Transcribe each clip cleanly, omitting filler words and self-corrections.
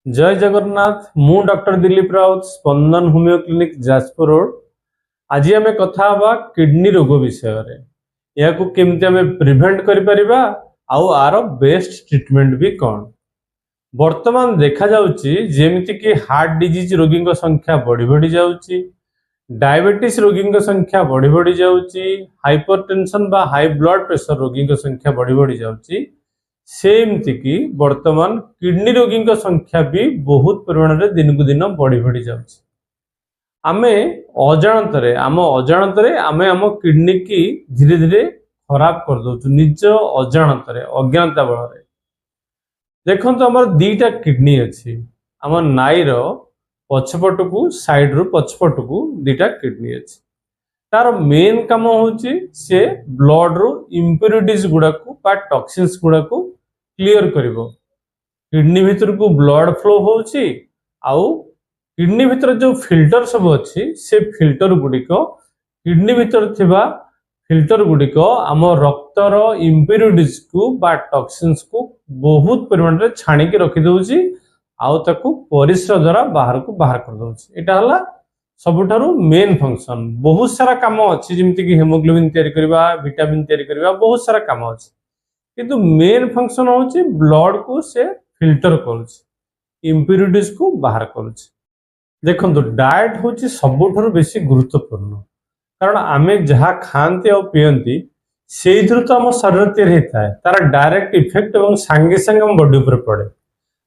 जय जगन्नाथ मु डॉक्टर दिलीप राउत स्पंदन homeo clinic Jajpur road. आज आम कथा हवा किडनी रोग विषय रे या केमती आम प्रिवेंट करि परिबा आउ आर बेस्ट ट्रीटमेंट भी कौन। वर्तमान देखा जाउची जेमिति कि हार्ट डिजीज रोगी संख्या बढ़ी बढ़ी जाउची, डायबिटीज रोगी संख्या बढ़ी बढ़ी जाउची, हाइपरटेंशन बा हाई ब्लड प्रेशर रोगी संख्या बढ़ी बढ़ी जाउची। सेमती कि वर्तमान किडनी रोगी संख्या भी बहुत परिमाण में दिन को दिन बढ़ी बढ़ी जाउची। आमे अजाणतरे आमे आम किडनी की धीरे धीरे खराब कर दउछु निज अजाणतरे अज्ञानता बଳରେ। देखंतु हमर दीटा किडनी अछि, आम नाईर पछपटकू साइड रु पछपटकू दीटा किडनी अछि। तार मेन काम होची से ब्लड रु इम्प्यूरिटीज गुडा को बा टॉक्सिन्स गुडा को क्लियर करिवो। किडनी भीतर को ब्लड फ्लो होची आउ किडनी भीतर जो फिल्टर सब अच्छी से फिल्टर गुड़िक किडनी भीतर थिबा फिल्टर गुड़िक आम रक्तर इम्प्यूरिटीज को बा टॉक्सिन्स को बहुत परिमाण रे छाणी के रखी दउची आउ ताकू परिश्रा द्वारा बाहर कर दउची। एटा हला सबुठारु मेन फंक्शन। बहुत सारा काम अच्छी जेमति कि हेमोग्लोबिन तैयारी करबा, विटामिन तैयारी करबा, बहुत सारा काम अच्छी, किंतु मेन फंक्शन होची ब्लड को से फिल्टर करूची, इम्प्यूरिटीज को बाहर करूची। देखो डाएट हूँ सबुठ बेसी गुरुत्वपूर्ण, कारण आमे जहाँ खाते और पीयती से तो आम शरीर तैयारी होता है, तार डायरेक्ट इफेक्ट और सांगे सांगे आम बॉडी पर पड़े।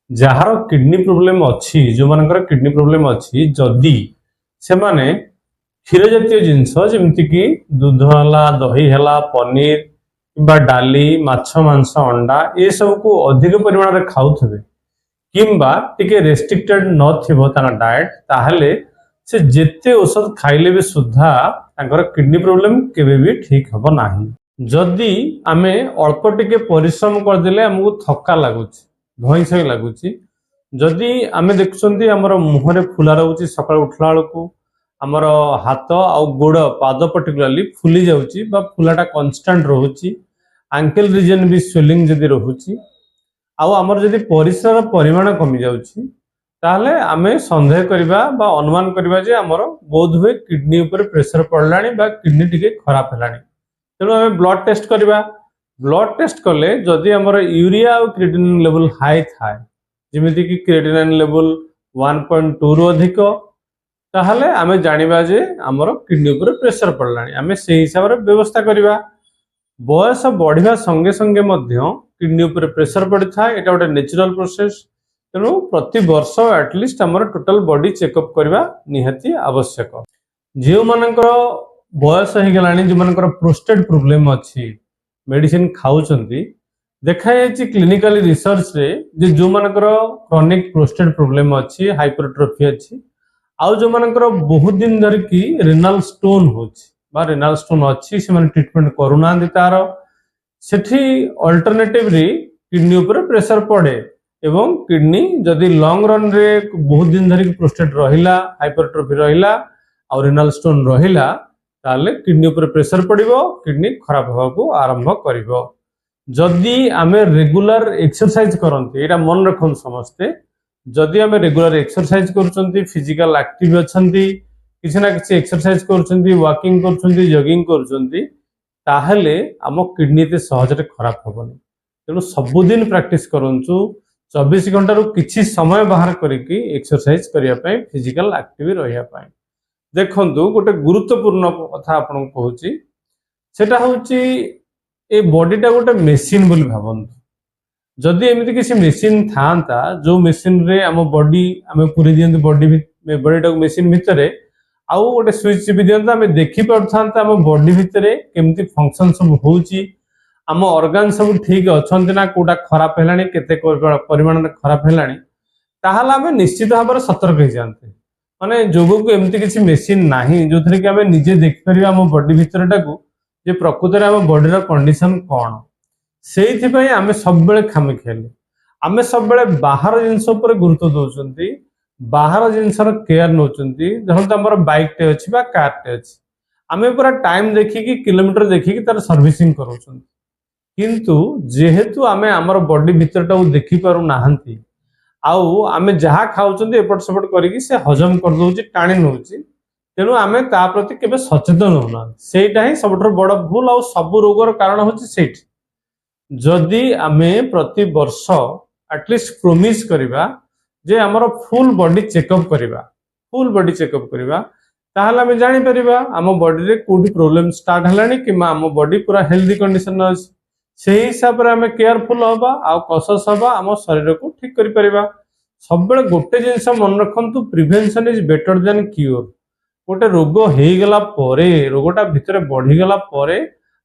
जार किडनी प्रोब्लेम अच्छी, जो मानकर किडनी प्रोब्लेम अच्छी, जदि से माने क्षीर जातीय जिनस जमीक कि दूध है, दही है, पनीर कि डाली, माछ मांस, अंडा ये सब को अधिक परिमाण में खाऊे किंबा टिके रेस्ट्रिक्टेड नथिबो ताना डाएट, ताहले से जेते औषध खाइले भी सुद्धा तांकर किडनी प्रोब्लेम केबे भी ठीक हबो नाही। जदि आमे अल्प टिके परिश्रम कर देले हमको थक्का लागुची, धई सई लागुची, जदि आमे देखुछंती हमर मुहरे फुला रहउची, सकाळ उठला बेलकू हमर हाथ आ गोड़ पाद पर्टिकुलरली फुली जाउची बा फुलाटा कांस्टेंट रहउची, एंकल रीजन भी स्वेलिंग जदि रहउची आउ आमर जदि परिश्रार परिमाण कमी जाउची, ताहले आमे संदेह करिबा बा अनुमान करिबा जे हमर बोध हुए किडनी ऊपर प्रेशर पड़लानी बा किडनी टिके खराब हेलानी। तेणु आमे ब्लड टेस्ट करिबा। ब्लड टेस्ट कले जदि हमर यूरिया और क्रिएटिनिन लेवल हाई थाए, जेमिति कि क्रिएटिनिन लेवल 1.2 रु अधिक, ताहले आमे जानिबा जे हमर किडनी ऊपर प्रेशर पड़लानी, आमे सेही हिसाब रे व्यवस्था करिबा। बयस बढ़िया संगे संगे मध्य किडनी ऊपर प्रेशर पड़ी था, एटा गोटे नेचुरल प्रोसेस। तेणु प्रति वर्ष एटलिस्ट हमर टोटल बॉडी चेकअप करबा निहाती आवश्यक। जो मानकर बयस हो गलानी, जो मानकर प्रोस्टेट प्रोब्लेम अच्छी, मेडिसिन खाउचंती, देखा जायछि क्लिनिकल रिसर्च रे जे जो मानकर क्रोनिक प्रोस्टेट प्रोब्लेम अच्छी, हाइपरट्रोफी अच्छी, आउ जो मानकर बहुत दिन धर की रेनाल स्टोन होछि बा रेनाल स्टोन अच्छी, से माने ट्रीटमेंट करूना तार सेठी अल्टरनेटिवली किडनी ऊपर प्रेशर पड़े एवं किडनी जदि लॉन्ग रन रे बहुत दिन धरिक प्रोस्टेट रहिला, हाइपरट्रोफी रहिला और रेनाल स्टोन रहिला, ताले किडनी ऊपर प्रेशर पड़िबो, किडनी खराब होबा को आरंभ करिवो। जदि आमे रेगुलर एक्सरसाइज करंती, एटा मन रखन समस्ते, जदि आमे रेगुलर एक्सरसाइज करचंती, फिजिकल एक्टिव अछंती, किछि ना किछि एक्सरसाइज करचंती, वॉकिंग करचंती, जॉगिंग करचंती, ताहले आम किडनी ते सहज रे खराब होबनी। तेणु सबुदिन प्रैक्टिस करंचु, 24 घंटा रु किछि समय बाहर करिकी एक्सरसाइज करिया पय, फिजिकल एक्टिव रहिया पय। देखंतु गोटे गुरुत्वपूर्ण कथा आपन कहूची, सेटा होची ए बॉडीटा गोटे मेसिन बोली भाबंतु। जदि एमिति किसी मेसिन थांता, जो मेसिन रे आम बॉडी आमे पुरी दियंतु बॉडीटा मेसिन भितरे आउ गोटे स्विच भी दियंतु, आमे देखि पड़थांता आम बॉडी भितरे केमति फंक्शन सब होउची, आम ऑर्गन सब ठीक अछंती ना, कोटा खराब हेलानी, केते परिमाण में खराब हेलानी, ताहला आमे निश्चित भाव सतर्क हो जाते। माने जोग को एमती किसी मेसिन नाही जो थरे कि आमे निजे देख परिबा आम बॉडी भितरटा को जे प्रकृति रे आम बॉडी रो कंडीशन कोन। सेहि पय आमे सब बेले खामे खेले, आमे सब बेले बाहर जिंस ऊपर गुरुत्व दोचंती, बाहर जिनसर केयर नौचंती। धरंतु हमर बाइक टे अछि बा कार टे अछि, आमे पूरा टाइम देखिकी किलोमीटर देखिकी तार सर्विसिंग करूछंती, किंतु जेहेतु आमे हमर बॉडी भितरटा देखि पारु नाहंती, आउ आमे जहाँ खाउछन्ती एपट सेपट करिकी से हजम कर दउची टाणी नउची तेणु आमे ता प्रति केबे सचेतन होना सेटा ही सबठर बड़ भूल आ सब रोगर कारण होची सेठी जदि आमे प्रति वर्ष एटलिस्ट प्रोमिस करिबा जे हमर फुल बॉडी चेकअप करिबा फुल बॉडी चेकअप करिबा ताहले आमे जानि परिबा आम बॉडी रे कोठी प्रॉब्लम स्टार्ट हलानी कि आम बॉडी पूरा हेल्दी कंडीशन अछि सेही हिसाब रे आमे केयरफुल हबा आ कॉशियस हबा आम शरीर को ठीक करि परिबा सब बेले गोटे जिंस मन रखंतु prevention is better than cure गोटे रोग हो गला परे रोगटा भितर बढ़ी गला परे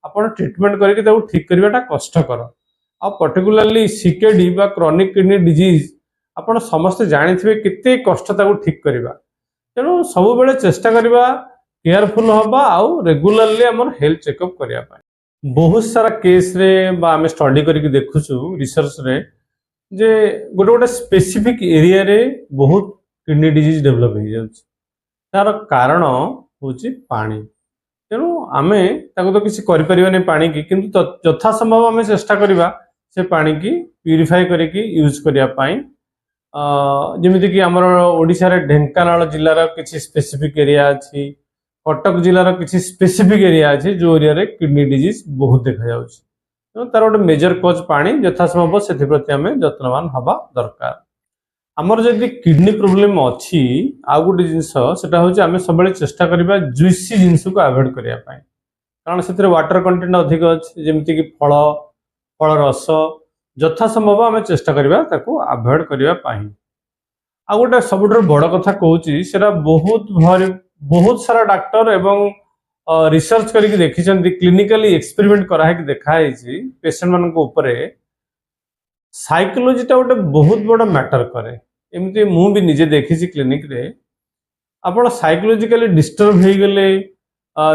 आपण ट्रीटमेंट करके ताको ठीक करवाटा कष्टकर आ पर्टिकुलरली सीकेडी बा क्रॉनिक किडनी डिजीज आपण समस्त जानिथिबे केते कष्ट ताको ठीक करबा तेणु सब बेले चेष्टा करबा केयरफुल हबा आउ रेगुलरली हमर हेल्थ चेकअप करिया पाए बहुत सारा केस रे बा हमें स्टडी करके देखुछु रिसर्च रे जे गोटे गोटे स्पेसिफिक एरिया रे बहुत किडनी डिजीज डेवलप हो जाउछ तार कारण होची पानी तेणु आमे ताको तो किसी करि परिबानी पानी की किंतु यथा संभव आमे चेष्टा करबा से पानी की प्यूरिफाई करके यूज करिया पाई जेमिति कि हमर ओडिसा रे ढेंकानाल जिल्लार किसी स्पेसिफिक एरिया अछि कटक जिल्लार किसी स्पेसिफिक एरिया अछि जो एरिया रे किडनी डिजीज बहुत देखा जाउछ तो तार गोटे मेजर कज पानी यथा संभव से प्रति आमे यत्नवान हवा दरकार आमर जदि किडनी प्रोब्लेम अच्छी आ गोटे जिनस सेटा होची आमे सबले चेष्टा करबा जुइसी जिनस को अवॉइड करिया पाए कारण से वाटर कंटेंट अधिक अछि जेमिति कि फल रस यथा संभव आमे चेष्टा करबा ताको अवॉइड करिया पाए आ गोटे सबुठर बड़ कथा कहूची सेटा बहुत सारा डॉक्टर एवं रिसर्च करके देखिछन्ती क्लिनिकली एक्सपेरिमेंट करा है कि देखा है पेशेंट मान को ऊपर साइकोलॉजी टा गोटे बहुत बड़ा मैटर करे एमती मु भी निजे देखी क्लिनिक रे आपण साइकोलॉजिकली डिस्टर्ब हो गले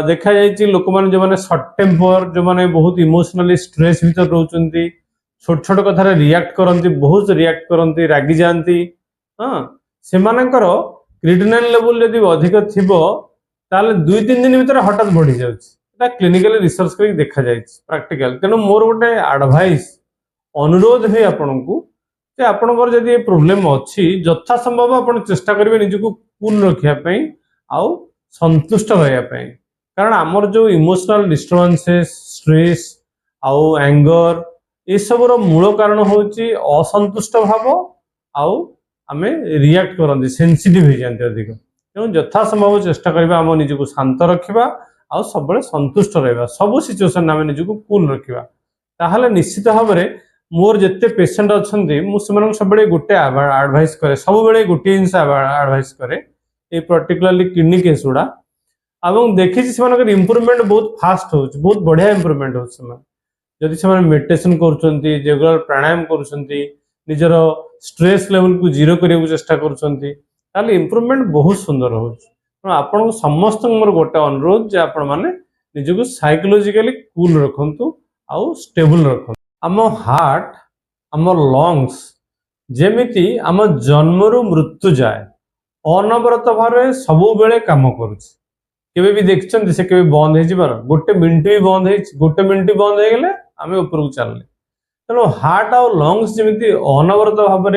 देखा जाइए लोक मैंने जो मैंने सर्ट टेम्पर जो मैंने बहुत इमोशनली स्ट्रेस भीतर रोचंती छोट छोट कथा रिएक्ट करती बहुत रिएक्ट करती रागी जाती हाँ से क्रिएटिनिन लेवल यदि अधिक थिबो ताले 2-3 दिन भीतर हठात बढ़ी जाउछि क्लिनिकली रिसर्च करके देखा जाइए प्रैक्टिकल तेणु मोर गोटे एडवाइस अनुरोध है आपण को जे आपनकर जदि प्रोब्लेम अच्छी यथा संभव आपण चेष्टा करेंगे निजको कूल रखापी आउ संतुष्ट रहा कारण आमर जो इमोशनल डिस्टर्बेंसेस स्ट्रेस आउ एंगर ये सब मूल कारण होची असंतुष्ट भाव आउ आमे रिएक्ट करते सेंसिटिव हो जाते अधिक तेणु यथा संभव चेष्टा करबा आम निजको शांत रखा आउ सब संतुष्ट रहा सब सिचुएशन आम निजको कूल रखा ताहले निश्चित भाव में मोर जिते पेसेंट अच्छा मुझे सब गोटे आडभाइस करे सब बेले गोटे जिन आडभाइस करे ये पर्टिकुलरली किडनी केस गुड़ा और देखी इम्प्रूवमेंट बहुत फास्ट हो बहुत बढ़िया इम्प्रूवमेंट हो जदि से मेडिटेशन करेगुलर प्राणायाम कर निजर स्ट्रेस लेवल को जीरो करने को चेष्टा कर इम्प्रूवमेंट बहुत सुंदर हो आपन समस्त मोर गोटे अनुरोध जे आपण माने निजको साइकोलॉजिकली कूल रखंतु आउ स्टेबल रखंतु आम हार्ट आम लंग्स जेमिति आम जन्मरु मृत्यु जाए अनवरत भाव सब बेले काम करुछि केबे भी देखछन्ति से केबे बंद हे जिबार गोटे मिनिट भी बंद हे गोटे मिनिट बंद हे गेले आमे ऊपर को चलले तेणु हार्ट आउ लंग्स जेमिति अनवरत भाव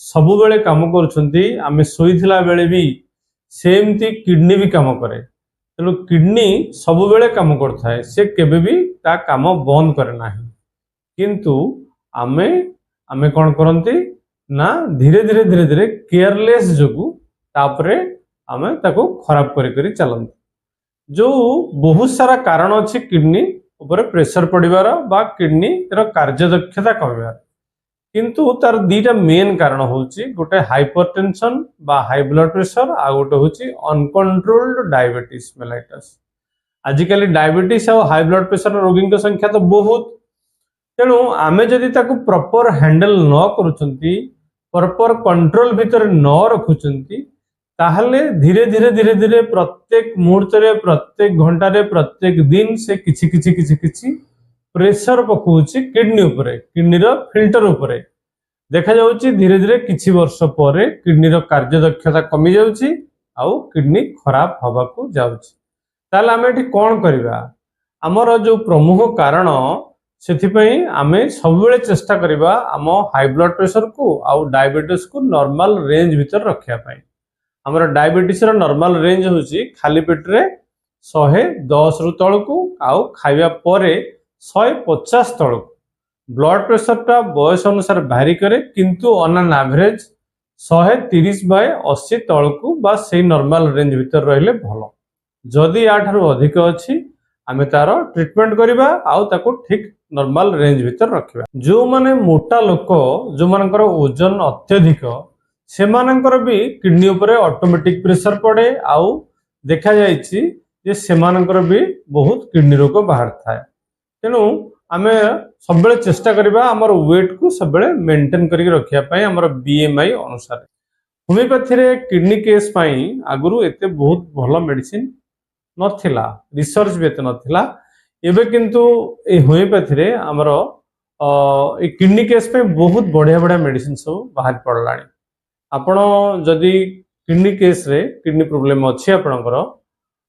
सब बेले काम करुछन्ति आमे सोइथिला बेले भी सेमती किडनी भी काम करे तेणु किडनी सब बेले काम करथाए से केबे भी ता काम बंद करे नाही किंतु आमे आमे कौन करती ना धीरे धीरे धीरे धीरे केयरलेस जो तापरे आमे ताको खराब करी चलते जो बहुत सारा कारण अच्छी किडनी ऊपर प्रेशर पड़िबार बा किडनी कार्यदक्षता कमिबार किंतु तार दीटा मेन कारण होची गोटे हाइपरटेंशन बा हाई ब्लड प्रेशर आ गोटे होची अनकंट्रोल्ड डायबिटीज मेलाइटस आजिकल डायबिटीज और हाई ब्लड प्रेशर रोगी संख्या तो बहुत तेणु आमे जदि ताको प्रॉपर हैंडल न करूछंती प्रॉपर कंट्रोल भीतर न रखुछंती ताहले धीरे धीरे धीरे धीरे प्रत्येक मुहूर्त रे प्रत्येक घंटा रे प्रत्येक दिन से किछि किछि किछि किछि प्रेशर पकाउछि किडनी उपरे किडनी रो फिल्टर उपरे देखा जाउछि धीरे धीरे किछि वर्ष परे किडनी रो कार्यदक्षता कमी जाउछि आउ किडनी खराब हवा को जाउछि ताहले आमे एठी कोन करबा हमर जो प्रमुख कारण ସେଥିପାଇଁ ଆମେ ସବୁବେଳେ ଚେଷ୍ଟା କରିବା ଆମ ହାଇ ବ୍ଲଡ୍ ପ୍ରେସରକୁ ଆଉ ଡାଇବେଟିସ୍କୁ ନର୍ମାଲ ରେଞ୍ଜ ଭିତରେ ରଖିବା ପାଇଁ। ଆମର ଡାଇବେଟିସ୍ର ନର୍ମାଲ ରେଞ୍ଜ ହେଉଛି ଖାଲି ପେଟରେ 110 ରୁ ତଳକୁ ଆଉ ଖାଇବା ପରେ 150 ତଳକୁ। ବ୍ଲଡ୍ ପ୍ରେସରଟା ବୟସ ଅନୁସାରେ ଭାରି କରେ, କିନ୍ତୁ ଅନ୍ ଆନ୍ ଆଭରେଜ 130/80 ତଳକୁ ବା ସେଇ ନର୍ମାଲ ରେଞ୍ଜ ଭିତରେ ରହିଲେ ଭଲ। ଯଦି ୟାଠାରୁ ଅଧିକ ଅଛି ଆମେ ତାର ଟ୍ରିଟମେଣ୍ଟ କରିବା ଆଉ ତାକୁ ଠିକ୍ ନର୍ମାଲ ରେଞ୍ଜ ଭିତରେ ରଖିବା। ଯେଉଁମାନେ ମୋଟା ଲୋକ, ଯେଉଁମାନଙ୍କର ଓଜନ ଅତ୍ୟଧିକ, ସେମାନଙ୍କର ବି କିଡନୀ ଉପରେ ଅଟୋମେଟିକ୍ ପ୍ରେସର ପଡ଼େ ଆଉ ଦେଖାଯାଇଛି ଯେ ସେମାନଙ୍କର ବି ବହୁତ କିଡନୀ ରୋଗ ବାହାରିଥାଏ। ତେଣୁ ଆମେ ସବୁବେଳେ ଚେଷ୍ଟା କରିବା ଆମର ୱେଟ୍କୁ ସବୁବେଳେ ମେଣ୍ଟେନ୍ କରିକି ରଖିବା ପାଇଁ ଆମର BMI ଅନୁସାରେ। ହୋମିଓପାଥିରେ କିଡନୀ କେସ୍ ପାଇଁ ଆଗରୁ ଏତେ ବହୁତ ଭଲ ମେଡିସିନ ନଥିଲା, ରିସର୍ଚ୍ଚ ବି ଏତେ ନଥିଲା। ଏବେ କିନ୍ତୁ এই ହୋମିଓପାଥିରେ ଆମର এই କିଡନୀ କେସ୍ ପାଇଁ ବହୁତ ବଢ଼ିଆ ବଢ଼ିଆ ମେଡିସିନ ସବୁ ବାହାରି ପଡ଼ିଲାଣି। ଆପଣ ଯଦି କିଡନୀ କେସ୍ରେ କିଡନୀ ପ୍ରୋବ୍ଲେମ୍ ଅଛି ଆପଣଙ୍କର,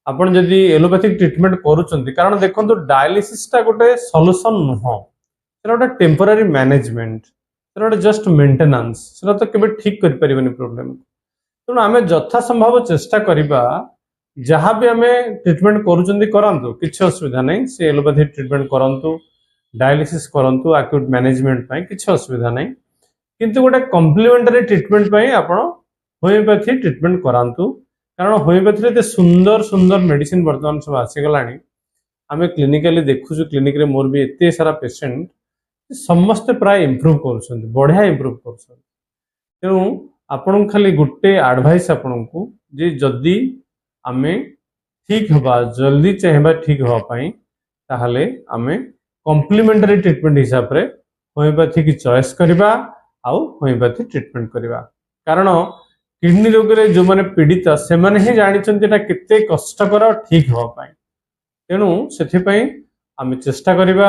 ଆପଣ ଯଦି ଏଲୋପାଥିକ୍ ଟ୍ରିଟମେଣ୍ଟ କରୁଛନ୍ତି, କାରଣ ଦେଖନ୍ତୁ ଡାୟାଲିସିସଟା ଗୋଟେ ସଲ୍ୟୁସନ୍ ନୁହଁ, ସେଟା ଗୋଟେ ଟେମ୍ପୋରାରୀ ମ୍ୟାନେଜମେଣ୍ଟ, ସେଟା ଗୋଟେ ଜଷ୍ଟ ମେଣ୍ଟେନାନ୍ସ, ସେଟା ତ କେବେ ଠିକ୍ କରିପାରିବନି ପ୍ରୋବ୍ଲେମ୍। ତେଣୁ ଆମେ ଯଥାସମ୍ଭବ ଚେଷ୍ଟା କରିବା ଯାହା ବି ଆମେ ଟ୍ରିଟମେଣ୍ଟ କରୁଛନ୍ତି କରାନ୍ତୁ, କିଛି ଅସୁବିଧା ନାହିଁ, ସେ ଏଲୋପାଥି ଟ୍ରିଟମେଣ୍ଟ କରନ୍ତୁ, ଡାୟାଲିସିସ୍ କରନ୍ତୁ, ଆକ୍ୟୁଟ୍ ମ୍ୟାନେଜମେଣ୍ଟ ପାଇଁ କିଛି ଅସୁବିଧା ନାହିଁ। କିନ୍ତୁ ଗୋଟେ କମ୍ପ୍ଲିମେଣ୍ଟାରୀ ଟ୍ରିଟମେଣ୍ଟ ପାଇଁ ଆପଣ ହୋମିଓପାଥି ଟ୍ରିଟମେଣ୍ଟ କରାନ୍ତୁ, କାରଣ ହୋମିଓପାଥିରେ ଏତେ ସୁନ୍ଦର ସୁନ୍ଦର ମେଡିସିନ ବର୍ତ୍ତମାନ ସବୁ ଆସିଗଲାଣି। ଆମେ କ୍ଲିନିକାଲି ଦେଖୁଛୁ, କ୍ଲିନିକରେ ମୋର ବି ଏତେ ସାରା ପେସେଣ୍ଟ, ସମସ୍ତେ ପ୍ରାୟ ଇମ୍ପ୍ରୁଭ କରୁଛନ୍ତି, ବଢ଼ିଆ ଇମ୍ପ୍ରୁଭ କରୁଛନ୍ତି। ତେଣୁ ଆପଣଙ୍କୁ ଖାଲି ଗୋଟେ ଆଡଭାଇସ୍ ଆପଣଙ୍କୁ, ଯେ ଯଦି ଆମେ ଠିକ୍ ହେବା, ଜଲ୍ଦି ଚାହିଁବା ଠିକ୍ ହେବା ପାଇଁ, ତାହେଲେ ଆମେ କମ୍ପ୍ଲିମେଣ୍ଟାରୀ ଟ୍ରିଟମେଣ୍ଟ ହିସାବରେ ହୋମିଓପାଥିକି ଚଏସ୍ କରିବା ଆଉ ହୋମିଓପାଥି ଟ୍ରିଟମେଣ୍ଟ କରିବା। କାରଣ କିଡନୀ ରୋଗରେ ଯେଉଁମାନେ ପୀଡ଼ିତ ସେମାନେ ହିଁ ଜାଣିଛନ୍ତି ଏଟା କେତେ କଷ୍ଟକର ଠିକ୍ ହେବା ପାଇଁ। ତେଣୁ ସେଥିପାଇଁ ଆମେ ଚେଷ୍ଟା କରିବା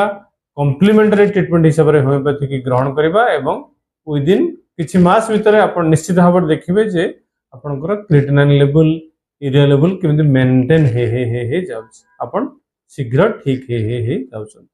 କମ୍ପ୍ଲିମେଣ୍ଟାରୀ ଟ୍ରିଟମେଣ୍ଟ ହିସାବରେ ହୋମିଓପାଥିକି ଗ୍ରହଣ କରିବା ଏବଂ ୱିଦିନ୍ କିଛି ମାସ ଭିତରେ ଆପଣ ନିଶ୍ଚିତ ଭାବରେ ଦେଖିବେ ଯେ ଆପଣଙ୍କର କ୍ରିଏଟିନିନ୍ ଲେଭେଲ, ୟୁରିଆ ଲେଭେଲ କେମିତି ମେଣ୍ଟେନ୍ ହେଇ ଯାଉଛି, ଆପଣ ଶୀଘ୍ର ଠିକ୍ ହେଇ ଯାଉଛନ୍ତି।